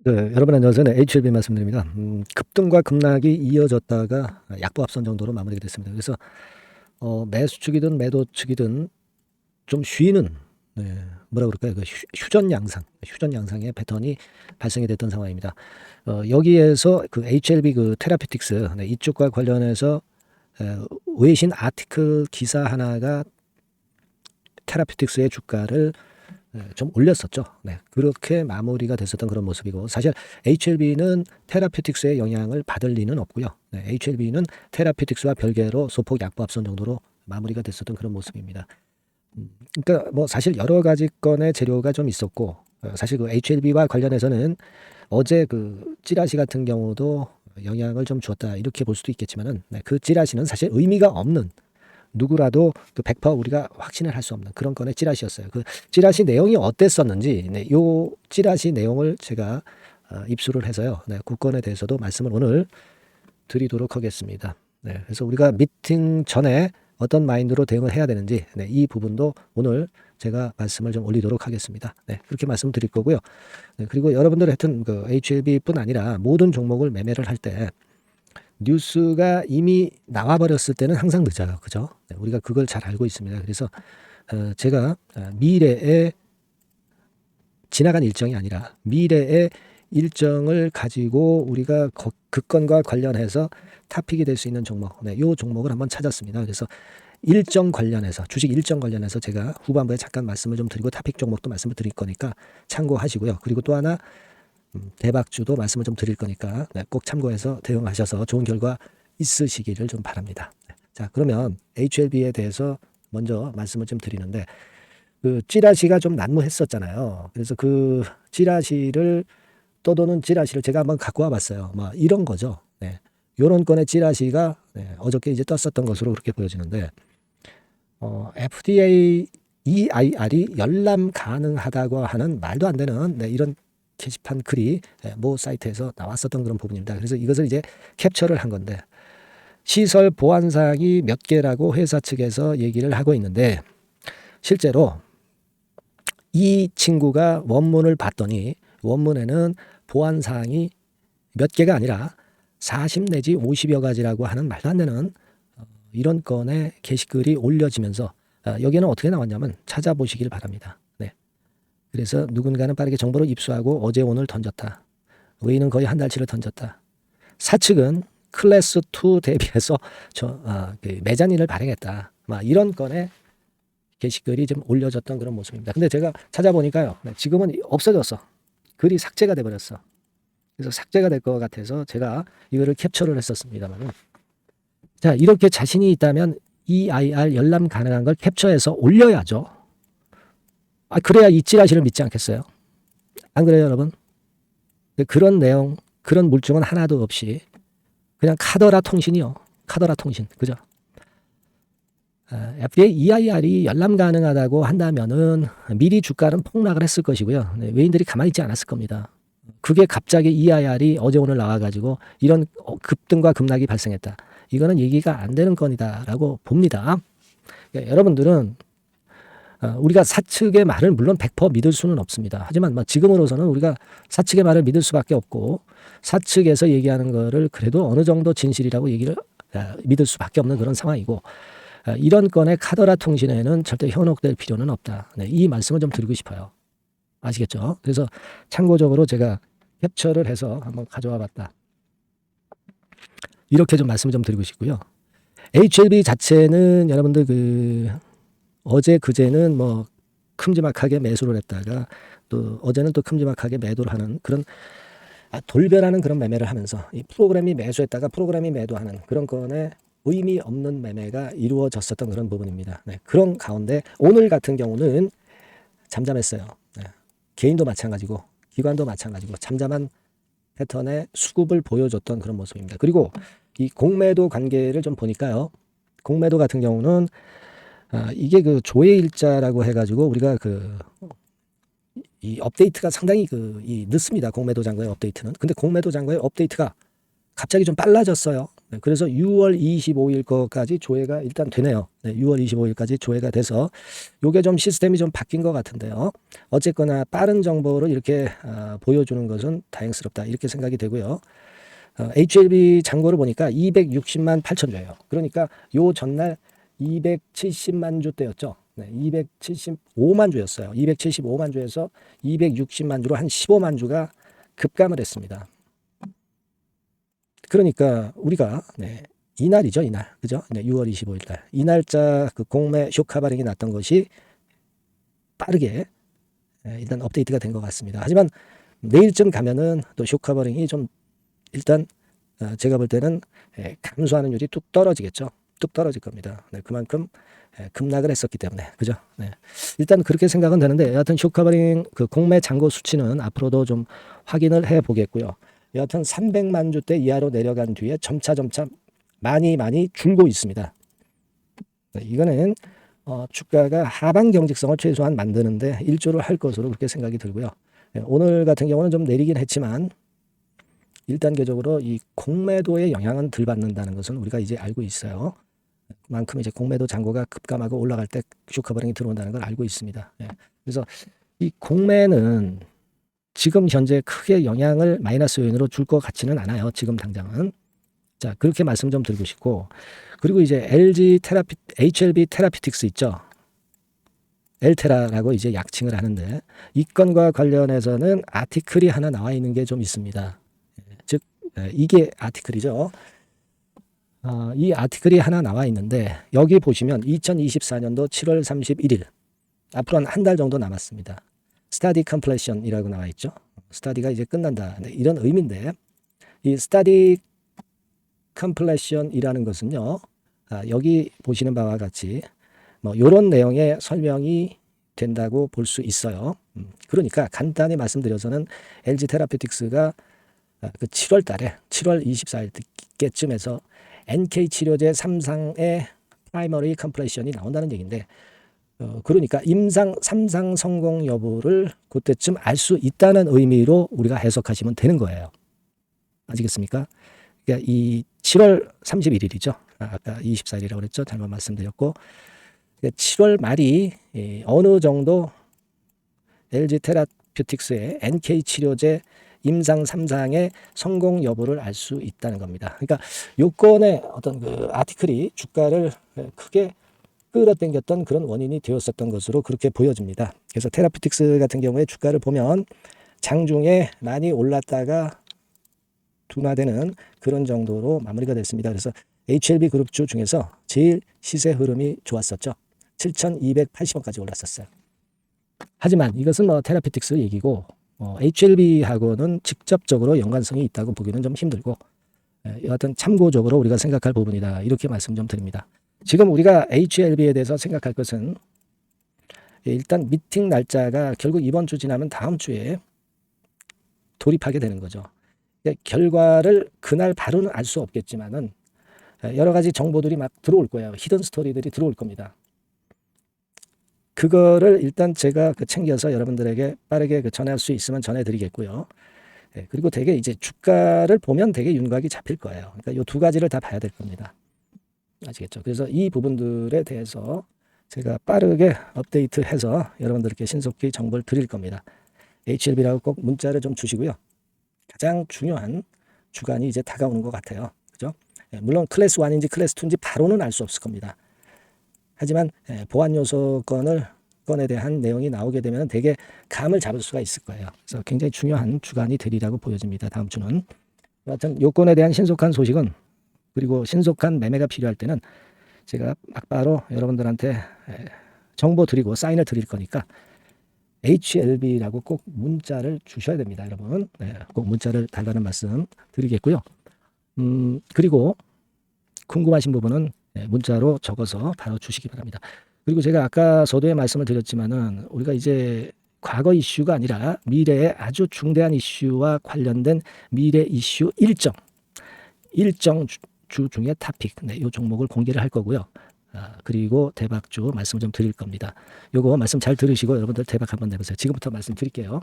네, 여러분 안녕하세요. 네, HLB 말씀드립니다. 급등과 급락이 이어졌다가 약보합선 정도로 마무리가 됐습니다. 그래서 매수 측이든 매도 측이든 좀 쉬는, 네, 뭐라 그럴까요? 그 휴전 양상의 패턴이 발생이 됐던 상황입니다. 여기에서 그 HLB 그 테라피틱스, 네, 이쪽과 관련해서 외신 아티클 기사 하나가 테라피틱스의 주가를 좀 올렸었죠. 네, 그렇게 마무리가 됐었던 그런 모습이고, 사실 HLB는 테라피틱스의 영향을 받을 리는 없고요. 네, HLB는 테라피틱스와 별개로 소폭 약보합선 정도로 마무리가 됐었던 그런 모습입니다. 그러니까 뭐 사실 여러 가지 건의 재료가 좀 있었고, 사실 그 HLB와 관련해서는 어제 그 찌라시 같은 경우도 영향을 좀 주었다 이렇게 볼 수도 있겠지만은, 네, 그 찌라시는 사실 의미가 없는, 누구라도 그 100% 우리가 확신을 할 수 없는 그런 건의 찌라시였어요. 그 찌라시 내용이 어땠었는지, 네, 요 찌라시 내용을 제가 입수를 해서요. 네, 그 건에 대해서도 말씀을 오늘 드리도록 하겠습니다. 네, 그래서 우리가 미팅 전에 어떤 마인드로 대응을 해야 되는지, 네, 이 부분도 오늘 제가 말씀을 좀 올리도록 하겠습니다. 네, 그렇게 말씀드릴 거고요. 네, 그리고 여러분들 하여튼 그 HLB뿐 아니라 모든 종목을 매매를 할 때 뉴스가 이미 나와버렸을 때는 항상 늦어요. 그죠? 네, 우리가 그걸 잘 알고 있습니다. 그래서 제가 미래에 지나간 일정이 아니라 미래의 일정을 가지고 우리가 그 건과 관련해서 타픽이 될 수 있는 종목, 네, 요 종목을 한번 찾았습니다. 그래서 일정 관련해서, 주식 일정 관련해서 제가 후반부에 잠깐 말씀을 좀 드리고 타픽 종목도 말씀을 드릴 거니까 참고하시고요. 그리고 또 하나 대박주도 말씀을 좀 드릴 거니까, 네, 꼭 참고해서 대응하셔서 좋은 결과 있으시기를 좀 바랍니다. 자, 그러면 HLB에 대해서 먼저 말씀을 좀 드리는데, 그 찌라시가 좀 난무했었잖아요. 그래서 그 찌라시를, 떠도는 찌라시를 제가 한번 갖고 와봤어요. 뭐 이런 거죠. 네, 요런 건의 찌라시가, 네, 어저께 이제 떴었던 것으로 그렇게 보여지는데, FDA EIR이 열람 가능하다고 하는 말도 안 되는, 네, 이런 게시판 글이 모 사이트에서 나왔었던 그런 부분입니다. 그래서 이것을 이제 캡처를 한 건데, 시설 보안사항이 몇 개라고 회사 측에서 얘기를 하고 있는데, 실제로 이 친구가 원문을 봤더니 원문에는 보안사항이 몇 개가 아니라 40 내지 50여 가지라고 하는 말도 안 되는 이런 건의 게시글이 올려지면서, 여기는 어떻게 나왔냐면 찾아보시길 바랍니다. 네. 그래서 누군가는 빠르게 정보를 입수하고 어제 오늘 던졌다. 외인은 거의 한 달치를 던졌다. 사측은 클래스 2 대비해서 그 매자닌을 발행했다. 막 이런 건의 게시글이 좀 올려졌던 그런 모습입니다. 근데 제가 찾아보니까요, 네, 지금은 없어졌어. 글이 삭제가 돼버렸어. 그래서 삭제가 될 것 같아서 제가 이거를 캡처를 했었습니다만, 자, 이렇게 자신이 있다면 EIR 열람 가능한 걸 캡처해서 올려야죠. 그래야 이 찌라시를 믿지 않겠어요? 안 그래요, 여러분? 그런 내용, 그런 물증은 하나도 없이 그냥 카더라 통신이요. 카더라 통신. 그죠? FDA EIR이 열람 가능하다고 한다면은 미리 주가는 폭락을 했을 것이고요. 네, 외인들이 가만히 있지 않았을 겁니다. 그게 갑자기 EIR이 어제 오늘 나와가지고 이런 급등과 급락이 발생했다. 이거는 얘기가 안 되는 건이다라고 봅니다. 그러니까 여러분들은 우리가 사측의 말을 물론 100% 믿을 수는 없습니다. 하지만 뭐 지금으로서는 우리가 사측의 말을 믿을 수밖에 없고, 사측에서 얘기하는 거를 그래도 어느 정도 진실이라고 얘기를 믿을 수밖에 없는 그런 상황이고, 이런 건의 카더라 통신에는 절대 현혹될 필요는 없다. 네, 이 말씀을 좀 드리고 싶어요. 아시겠죠? 그래서 참고적으로 제가 캡처를 해서 한번 가져와 봤다. 이렇게 좀 말씀을 좀 드리고 싶고요. HLB 자체는 여러분들 그 어제 그제는 뭐 큼지막하게 매수를 했다가 또 어제는 또 큼지막하게 매도를 하는 그런 돌변하는 그런 매매를 하면서 이 프로그램이 매수했다가 프로그램이 매도하는 그런 건에 의미 없는 매매가 이루어졌었던 그런 부분입니다. 네, 그런 가운데 오늘 같은 경우는 잠잠했어요. 네, 개인도 마찬가지고 기관도 마찬가지고 잠잠한 패턴의 수급을 보여줬던 그런 모습입니다. 그리고 이 공매도 관계를 좀 보니까요. 공매도 같은 경우는 이게 그 조회일자라고 해가지고 우리가 이 업데이트가 상당히 늦습니다. 공매도 잔고의 업데이트는. 근데 공매도 잔고의 업데이트가 갑자기 좀 빨라졌어요. 그래서 6월 25일 거까지 조회가 일단 되네요. 6월 25일까지 조회가 돼서 요게 좀 시스템이 좀 바뀐 것 같은데요. 어쨌거나 빠른 정보를 이렇게 보여주는 것은 다행스럽다 이렇게 생각이 되고요. HLB 잔고를 보니까 260만 8천 주예요. 그러니까 요 전날 270만 주 때였죠. 275만 주였어요. 275만 주에서 260만 주로 한 15만 주가 급감을 했습니다. 그러니까 우리가 이날이죠, 이날. 그죠? 6월 25일 날. 이 날짜 그 공매 쇼카바링이 났던 것이 빠르게 일단 업데이트가 된 것 같습니다. 하지만 내일쯤 가면은 또 쇼카바링이 좀 일단 제가 볼 때는 감소하는 율이 뚝 떨어지겠죠. 뚝 떨어질 겁니다. 그만큼 급락을 했었기 때문에. 그죠? 일단 그렇게 생각은 되는데 여하튼 쇼카바링 그 공매 잔고 수치는 앞으로도 좀 확인을 해 보겠고요. 여하튼 300만 주대 이하로 내려간 뒤에 점차 많이 줄고 있습니다. 이거는 주가가 하방 경직성을 최소한 만드는데 일조를 할 것으로 그렇게 생각이 들고요. 오늘 같은 경우는 좀 내리긴 했지만 1단계적으로 이 공매도의 영향은 덜 받는다는 것은 우리가 이제 알고 있어요. 그만큼 이제 공매도 잔고가 급감하고 올라갈 때 쇼커버링이 들어온다는 걸 알고 있습니다. 그래서 이 공매는 지금 현재 크게 영향을 마이너스 요인으로 줄 것 같지는 않아요. 지금 당장은. 자, 그렇게 말씀 좀 드리고 싶고, 그리고 이제 HLB 테라피틱스 있죠. 엘테라라고 이제 약칭을 하는데 이 건과 관련해서는 아티클이 하나 나와 있는 게 좀 있습니다. 즉 이게 아티클이죠. 이 아티클이 하나 나와 있는데 여기 보시면 2024년도 7월 31일 앞으로 한 달 정도 남았습니다. 스타디 컴플레션이라고 나와 있죠. 스타디가 이제 끝난다. 이런 의미인데 이 스타디 컴플레션이라는 것은요. 여기 보시는 바와 같이 뭐 이런 내용의 설명이 된다고 볼 수 있어요. 그러니까 간단히 말씀드려서는 LG 테라피틱스가 그 7월 달에 7월 24일께쯤에서 NK 치료제 3상의 프라이머리 컴플레션이 나온다는 얘기인데 그러니까 임상 3상 성공 여부를 그때쯤 알 수 있다는 의미로 우리가 해석하시면 되는 거예요. 아시겠습니까? 그러니까 이 7월 31일이죠. 아까 24일이라고 그랬죠. 잘못 말씀드렸고 7월 말이 어느 정도 LG 테라피틱스의 NK 치료제 임상 3상의 성공 여부를 알 수 있다는 겁니다. 그러니까 요건의 어떤 그 아티클이 주가를 크게 끌어당겼던 그런 원인이 되었었던 것으로 그렇게 보여집니다. 그래서 테라피틱스 같은 경우에 주가를 보면 장중에 많이 올랐다가 둔화되는 그런 정도로 마무리가 됐습니다. 그래서 HLB 그룹주 중에서 제일 시세 흐름이 좋았었죠. 7,280원까지 올랐었어요. 하지만 이것은 뭐 테라피틱스 얘기고 HLB하고는 직접적으로 연관성이 있다고 보기는 좀 힘들고 여하튼 참고적으로 우리가 생각할 부분이다. 이렇게 말씀 좀 드립니다. 지금 우리가 HLB에 대해서 생각할 것은 일단 미팅 날짜가 결국 이번 주 지나면 다음 주에 돌입하게 되는 거죠. 결과를 그날 바로는 알 수 없겠지만은 여러 가지 정보들이 막 들어올 거예요. 히든 스토리들이 들어올 겁니다. 그거를 일단 제가 챙겨서 여러분들에게 빠르게 전할 수 있으면 전해드리겠고요. 그리고 되게 이제 주가를 보면 되게 윤곽이 잡힐 거예요. 그러니까 이 두 가지를 다 봐야 될 겁니다. 아시겠죠? 그래서 이 부분들에 대해서 제가 빠르게 업데이트해서 여러분들께 신속히 정보를 드릴 겁니다. HLB라고 꼭 문자를 좀 주시고요. 가장 중요한 주간이 이제 다가오는 것 같아요. 그죠? 물론 클래스 1인지 클래스 2인지 바로는 알 수 없을 겁니다. 하지만 보안 요소건에 대한 내용이 나오게 되면 되게 감을 잡을 수가 있을 거예요. 그래서 굉장히 중요한 주간이 되리라고 보여집니다. 다음 주는. 하여튼 요건에 대한 신속한 소식은 그리고 신속한 매매가 필요할 때는 제가 막바로 여러분들한테 정보 드리고 사인을 드릴 거니까 HLB라고 꼭 문자를 주셔야 됩니다. 여러분. 꼭 문자를 달라는 말씀 드리겠고요. 그리고 궁금하신 부분은 문자로 적어서 바로 주시기 바랍니다. 그리고 제가 아까 서두에 말씀을 드렸지만은 우리가 이제 과거 이슈가 아니라 미래의 아주 중대한 이슈와 관련된 미래 이슈 일정 주 중에 토픽, 이 종목을 공개를 할 거고요. 그리고 대박주 말씀 좀 드릴 겁니다. 요거 말씀 잘 들으시고 여러분들 대박 한번 내보세요. 지금부터 말씀 드릴게요.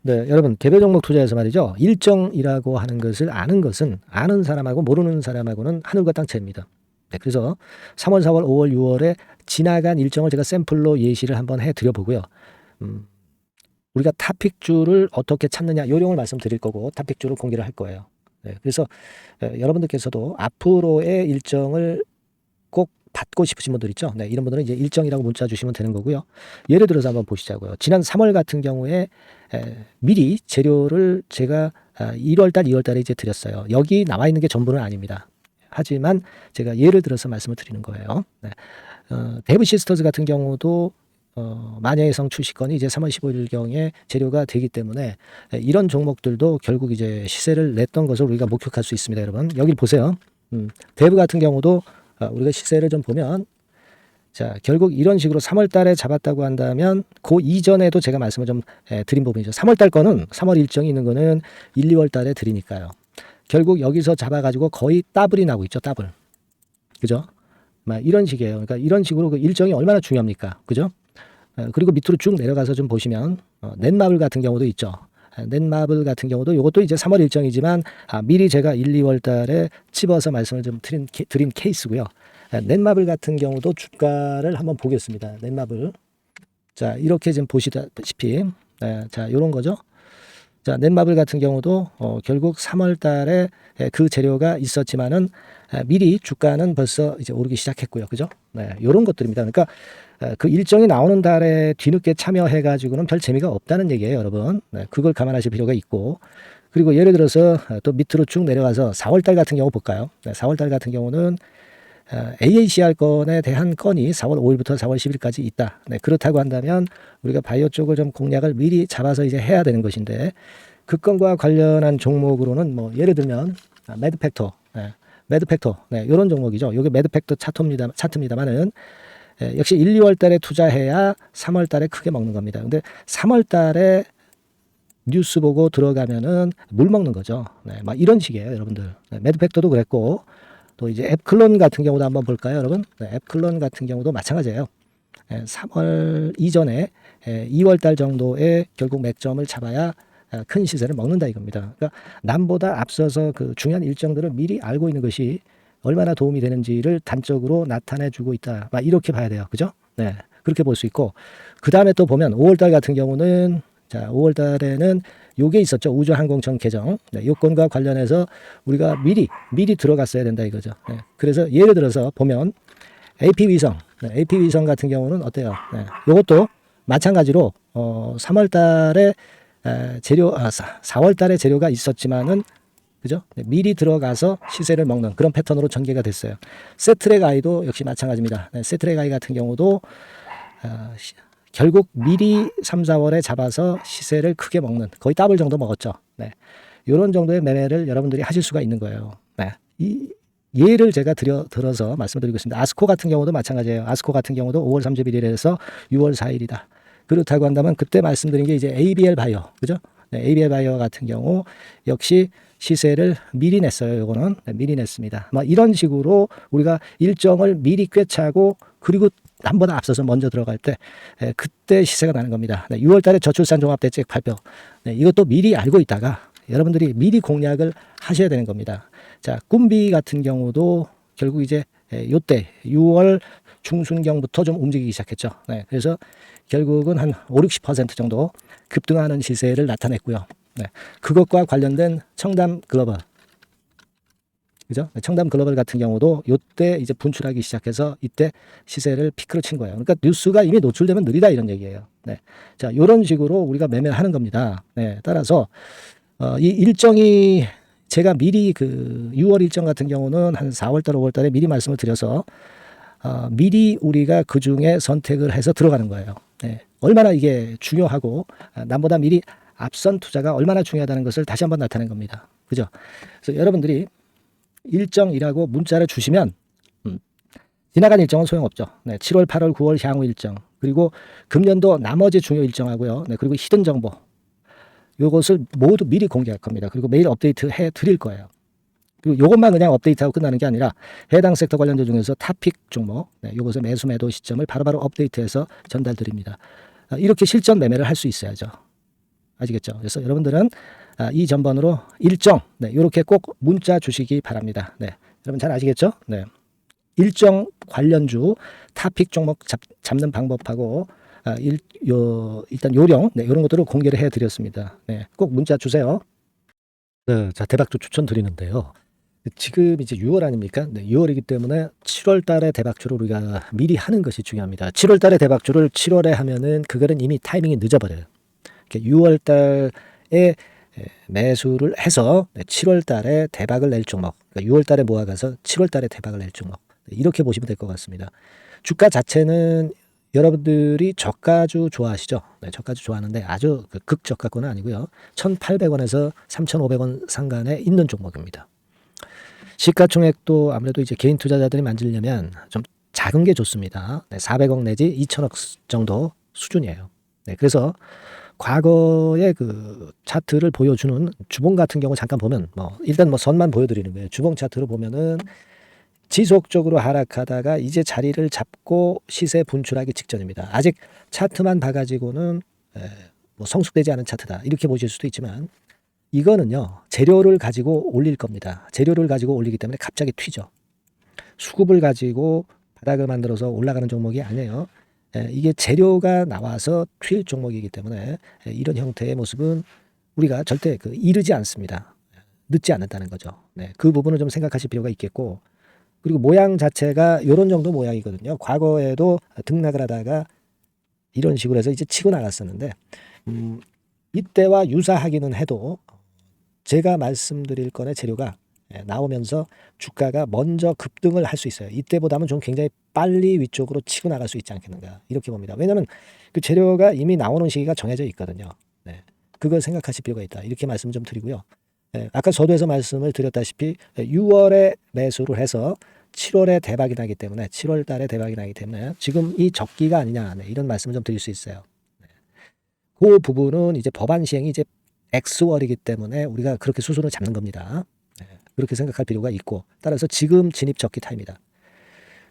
네, 여러분 개별 종목 투자에서 말이죠. 일정이라고 하는 것을 아는 것은 아는 사람하고 모르는 사람하고는 하늘과 땅 차이입니다. 네, 그래서 3월, 4월, 5월, 6월에 지나간 일정을 제가 샘플로 예시를 한번 해드려 보고요. 우리가 탑픽주를 어떻게 찾느냐 요령을 말씀드릴 거고 탑픽주를 공개를 할 거예요. 네, 그래서 여러분들께서도 앞으로의 일정을 꼭 받고 싶으신 분들 있죠. 네, 이런 분들은 이제 일정이라고 문자 주시면 되는 거고요. 예를 들어서 한번 보시자고요. 지난 3월 같은 경우에 미리 재료를 제가 1월달, 2월달에 이제 드렸어요. 여기 나와 있는 게 전부는 아닙니다. 하지만 제가 예를 들어서 말씀을 드리는 거예요. 네. 데브 시스터즈 같은 경우도 마녀의 성 출시건이 이제 3월 15일경에 재료가 되기 때문에 이런 종목들도 결국 이제 시세를 냈던 것을 우리가 목격할 수 있습니다, 여러분. 여기 보세요. 데브 같은 경우도 우리가 시세를 좀 보면 자 결국 이런 식으로 3월 달에 잡았다고 한다면 그 이전에도 제가 말씀을 좀 드린 부분이죠. 3월 달 거는 3월 일정이 있는 거는 1, 2월 달에 드리니까요. 결국 여기서 잡아가지고 거의 더블이 나고 있죠. 더블. 그죠? 막 이런 식이에요. 그러니까 이런 식으로 그 일정이 얼마나 중요합니까? 그죠? 그리고 밑으로 쭉 내려가서 좀 보시면 넷마블 같은 경우도 있죠. 넷마블 같은 경우도 이것도 이제 3월 일정이지만 미리 제가 1, 2월 달에 집어서 말씀을 좀 드린 케이스고요. 넷마블 같은 경우도 주가를 한번 보겠습니다. 넷마블. 자, 이렇게 지금 보시다시피 자, 요런 거죠. 자, 넷마블 같은 경우도 결국 3월 달에 그 재료가 있었지만은 미리 주가는 벌써 이제 오르기 시작했고요. 그죠? 네, 요런 것들입니다. 그러니까 그 일정이 나오는 달에 뒤늦게 참여해 가지고는 별 재미가 없다는 얘기예요, 여러분. 네, 그걸 감안하실 필요가 있고. 그리고 예를 들어서 또 밑으로 쭉 내려가서 4월 달 같은 경우 볼까요? 네, 4월 달 같은 경우는 AACR 건에 대한 건이 4월 5일부터 4월 10일까지 있다. 네, 그렇다고 한다면 우리가 바이오 쪽을 좀 공략을 미리 잡아서 이제 해야 되는 것인데 그 건과 관련한 종목으로는 뭐 예를 들면 매드팩터, 매드팩터, 네, 이런 종목이죠. 이게 매드팩터 차트입니다만은 역시 1, 2월 달에 투자해야 3월 달에 크게 먹는 겁니다. 근데 3월 달에 뉴스 보고 들어가면은 물 먹는 거죠. 네, 막 이런 식이에요, 여러분들. 네, 매드팩터도 그랬고 또 이제 앱클론 같은 경우도 한번 볼까요, 여러분? 네, 앱클론 같은 경우도 마찬가지예요. 3월 이전에 2월 달 정도에 결국 맥점을 잡아야 큰 시세를 먹는다 이겁니다. 그러니까 남보다 앞서서 그 중요한 일정들을 미리 알고 있는 것이 얼마나 도움이 되는지를 단적으로 나타내주고 있다. 막 이렇게 봐야 돼요. 그죠? 네. 그렇게 볼 수 있고. 그 다음에 또 보면 5월달 같은 경우는 자, 5월달에는 요게 있었죠. 우주항공청 개정. 네, 요건과 관련해서 우리가 미리 들어갔어야 된다 이거죠. 네. 그래서 예를 들어서 보면 AP위성. 네, AP위성 같은 경우는 어때요? 네. 요것도 마찬가지로 3월달에 재료, 4월달에 재료가 있었지만은 그죠? 네, 미리 들어가서 시세를 먹는 그런 패턴으로 전개가 됐어요. 세트랙 아이도 역시 마찬가지입니다. 네, 세트랙 아이 같은 경우도 결국 미리 3, 4월에 잡아서 시세를 크게 먹는 거의 더블 정도 먹었죠. 네, 이런 정도의 매매를 여러분들이 하실 수가 있는 거예요. 네, 이 예를 제가 들어서 말씀드리고 있습니다. 아스코 같은 경우도 마찬가지예요. 아스코 같은 경우도 5월 31일에서 6월 4일이다. 그렇다고 한다면 그때 말씀드린 게 이제 ABL 바이오, 그죠? 네, ABL 바이오 같은 경우 역시 시세를 미리 냈어요. 요거는 미리 냈습니다. 뭐 이런 식으로 우리가 일정을 미리 꿰차고 그리고 남보다 앞서서 먼저 들어갈 때 그때 시세가 나는 겁니다. 네, 6월 달에 저출산 종합대책 발표. 네, 이것도 미리 알고 있다가 여러분들이 미리 공략을 하셔야 되는 겁니다. 자, 꿈비 같은 경우도 결국 이제 요때 6월 중순경부터 좀 움직이기 시작했죠. 네, 그래서 결국은 한 5, 60% 정도 급등하는 시세를 나타냈고요. 네, 그것과 관련된 청담 글로벌, 그죠? 청담 글로벌 같은 경우도 이때 이제 분출하기 시작해서 이때 시세를 피크로 친 거예요. 그러니까 뉴스가 이미 노출되면 느리다 이런 얘기예요. 네, 자 이런 식으로 우리가 매매를 하는 겁니다. 네, 따라서 이 일정이 제가 미리 그 6월 일정 같은 경우는 한 4월달, 5월달에 미리 말씀을 드려서 미리 우리가 그 중에 선택을 해서 들어가는 거예요. 네, 얼마나 이게 중요하고 남보다 미리 앞선 투자가 얼마나 중요하다는 것을 다시 한번 나타낸 겁니다. 그죠? 그래서 여러분들이 일정이라고 문자를 주시면 지나간 일정은 소용없죠. 네, 7월, 8월, 9월 향후 일정 그리고 금년도 나머지 중요 일정하고요. 네, 그리고 히든 정보 요것을 모두 미리 공개할 겁니다. 그리고 매일 업데이트 해 드릴 거예요. 그리고 요것만 그냥 업데이트하고 끝나는 게 아니라 해당 섹터 관련주 중에서 탑픽 종목 네, 요것의 매수 매도 시점을 바로바로 업데이트해서 전달 드립니다. 이렇게 실전 매매를 할 수 있어야죠. 아시겠죠? 그래서 여러분들은 이 전번으로 일정, 네, 이렇게 꼭 문자 주시기 바랍니다. 네, 여러분 잘 아시겠죠? 네, 일정 관련주 타픽 종목 잡는 방법하고 일단 요령, 네, 이런 것들을 공개를 해드렸습니다. 네, 꼭 문자 주세요. 네, 자, 대박주 추천드리는데요. 지금 이제 6월 아닙니까? 네, 6월이기 때문에 7월 달에 대박주를 우리가 미리 하는 것이 중요합니다. 7월 달에 대박주를 7월에 하면은 그거는 이미 타이밍이 늦어버려요. 6월 달에 매수를 해서 7월 달에 대박을 낼 종목, 그러니까 6월 달에 모아가서 7월 달에 대박을 낼 종목, 이렇게 보시면 될 것 같습니다. 주가 자체는 여러분들이 저가주 좋아하시죠? 네, 저가주 좋아하는데 아주 극저가권은 아니고요. 1,800원에서 3,500원 상간에 있는 종목입니다. 시가총액도 아무래도 이제 개인 투자자들이 만지려면 좀 작은 게 좋습니다. 네, 400억 내지 2천억 정도 수준이에요. 네, 그래서 과거의 그 차트를 보여주는 주봉 같은 경우 잠깐 보면 일단 선만 보여드리는 거예요. 주봉 차트를 보면은 지속적으로 하락하다가 이제 자리를 잡고 시세 분출하기 직전입니다. 아직 차트만 봐가지고는 성숙되지 않은 차트다 이렇게 보실 수도 있지만 이거는요 재료를 가지고 올릴 겁니다. 재료를 가지고 올리기 때문에 갑자기 튀죠. 수급을 가지고 바닥을 만들어서 올라가는 종목이 아니에요. 이게 재료가 나와서 튈 종목이기 때문에 이런 형태의 모습은 우리가 절대 이르지 않습니다. 늦지 않는다는 거죠. 네, 그 부분을 좀 생각하실 필요가 있겠고, 그리고 모양 자체가 이런 정도 모양이거든요. 과거에도 등락을 하다가 이런 식으로 해서 이제 치고 나갔었는데 이때와 유사하기는 해도 제가 말씀드릴 건의 재료가 나오면서 주가가 먼저 급등을 할 수 있어요. 이때보다는 좀 굉장히 빨리 위쪽으로 치고 나갈 수 있지 않겠는가 이렇게 봅니다. 왜냐하면 그 재료가 이미 나오는 시기가 정해져 있거든요. 네, 그걸 생각하실 필요가 있다 이렇게 말씀 좀 드리고요. 아까 서두에서 말씀을 드렸다시피 6월에 매수를 해서 7월에 대박이 나기 때문에 7월 달에 대박이 나기 때문에 지금 이 적기가 아니냐 이런 말씀을 좀 드릴 수 있어요. 그 부분은 이제 법안 시행이 이제 X월이기 때문에 우리가 그렇게 수순을 잡는 겁니다. 그렇게 생각할 필요가 있고, 따라서 지금 진입 적기 타입니다.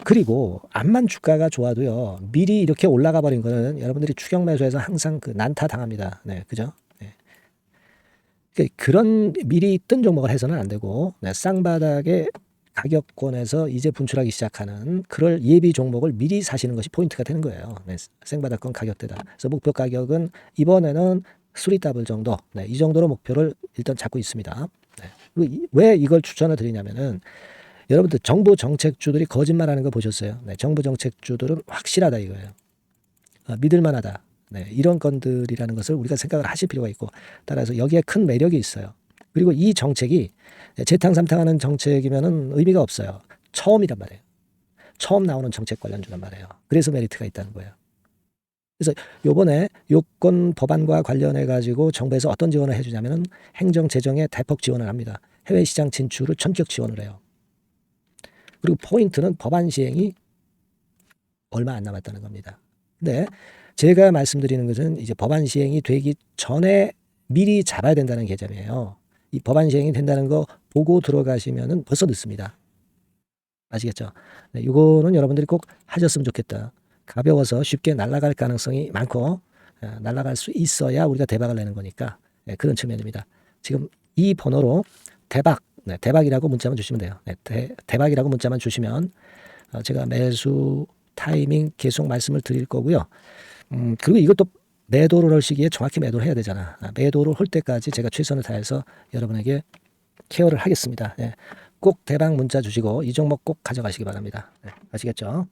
그리고 암만 주가가 좋아도요 미리 이렇게 올라가 버린 거는 여러분들이 추격 매수해서 항상 난타 당합니다. 네, 그죠? 그런 미리 뜬 종목을 해서는 안 되고 쌍바닥의 가격권에서 이제 분출하기 시작하는 그럴 예비 종목을 미리 사시는 것이 포인트가 되는 거예요. 네, 생바닥권 가격대다. 그래서 목표 가격은 이번에는 3더블 정도, 이 정도로 목표를 일단 잡고 있습니다. 그리고 왜 이걸 추천을 드리냐면은 여러분들 정부 정책주들이 거짓말하는 거 보셨어요? 정부 정책주들은 확실하다 이거예요. 믿을만하다. 이런 건들이라는 것을 우리가 생각을 하실 필요가 있고, 따라서 여기에 큰 매력이 있어요. 그리고 이 정책이 재탕삼탕하는 정책이면은 의미가 없어요. 처음이란 말이에요. 처음 나오는 정책 관련주란 말이에요. 그래서 메리트가 있다는 거예요. 그래서 요번에 요건 법안과 관련해 가지고 정부에서 어떤 지원을 해주냐면은 행정 재정에 대폭 지원을 합니다. 해외 시장 진출을 전격 지원을 해요. 그리고 포인트는 법안 시행이 얼마 안 남았다는 겁니다. 근데 제가 말씀드리는 것은 이제 법안 시행이 되기 전에 미리 잡아야 된다는 개념이에요. 이 법안 시행이 된다는 거 보고 들어가시면은 벌써 늦습니다. 아시겠죠? 이거는 여러분들이 꼭 하셨으면 좋겠다. 가벼워서 쉽게 날아갈 가능성이 많고 날아갈 수 있어야 우리가 대박을 내는 거니까 그런 측면입니다. 지금 이 번호로 대박, 대박이라고 문자만 주시면 돼요. 대박이라고 문자만 주시면 제가 매수 타이밍 계속 말씀을 드릴 거고요. 그리고 이것도 매도를 할 시기에 정확히 매도를 해야 되잖아. 매도를 할 때까지 제가 최선을 다해서 여러분에게 케어를 하겠습니다. 꼭 대박 문자 주시고 이 종목 꼭 가져가시기 바랍니다. 아시겠죠?